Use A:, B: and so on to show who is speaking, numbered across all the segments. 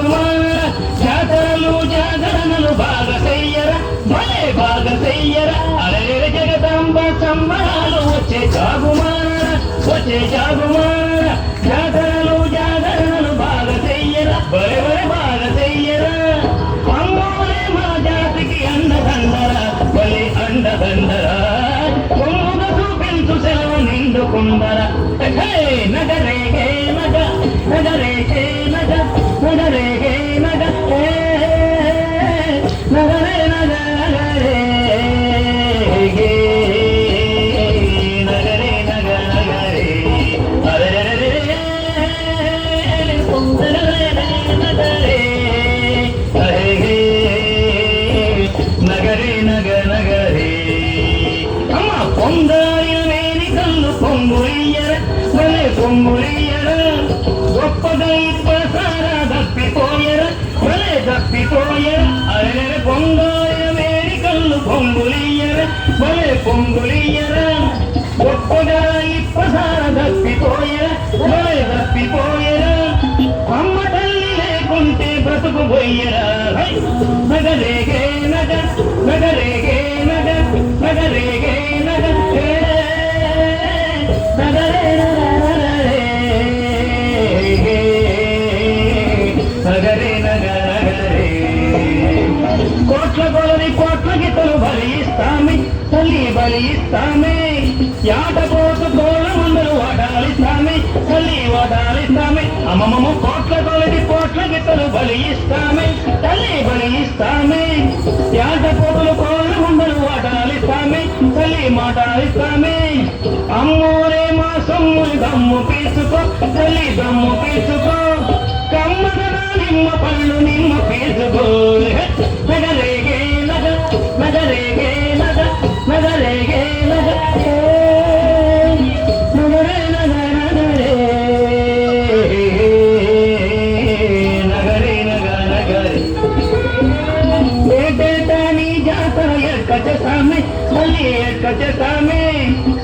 A: చాగుమార జాతరలు జాగరణలు బాగా చెయ్యరా భలే బాగా చెయ్యరా అరే జగదాంబ సంబరాలు వచ్చే చాగుమార జాతరలు జాగరణలు బాగా చెయ్యరా భలే భలే బాగా చెయ్యరా అమ్మోరే మా జాతికి అండదండరా భలే అండదండరా కొమ్ముగా చూపించు సెలవు నిండుకుందరా నగరే నగ నగరే నగ నగరే నగ నగరే నగరే నగరే నగ నగరే అరే నగరే నగ నగరే అమ్మ పొందారిన వేని కళ్ళు పొంగులియ్యర భలే పొంగులియ్యర గొప్పగా ఇప్పసారా దప్పిపోయర భలే దప్పిపోయర అరే పొందారిన వేని కళ్ళు పొంగులియ్యర భలే పొంగులియ్యర గొప్పగా ఇప్పసారా దప్పిపోయర భలే దప్పిపోయర అమ్మ తల్లి లేకుంటే బ్రతుకు పోయరా నగరేగే నగ నగరేగే నగ నగరేగే నగ నగరే నగరే నగ నగరే కోట్ల కొలది కోట్ల గీతలు బలిస్తామే తల్లి బలిస్తామే యాటపోతు కోళ్ళ మందరు వడాలిస్తామే తల్లి వడాలిస్తామే అమ్మమ్మ కోట్ల కొలది కోట్ల గీతలు బలిస్తామే తల్లి బలిస్తామే యాటపోతులు కోళ్ళ మందరు వడాలిస్తామే తల్లి మాటాలిస్తామే అమ్మోరే మా సొమ్ముని దమ్ము పీచుకో తల్లి దమ్ము పీచుకో కమ్మగడా నిమ్మ పళ్ళు నిమ్మ పీచుకో నగరేగే నగ నగరేగే నగ నగరేగే నగ నగరే నగ నగరే నగరే నగ నగరే ఏటేటా నీ జాతర ఎక్కచేసామే మళ్ళీ ఎక్కచేసామే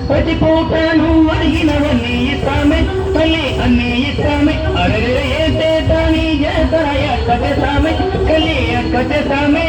A: ప్రతి పూట నువ్వు అడిగినవన్నీ ఇస్తామే తల్లి అన్నీ ఇస్తామే అరే ఏటేటా నీ జాతర ఎక్కచేసామే తల్లి ఎక్కచేసామే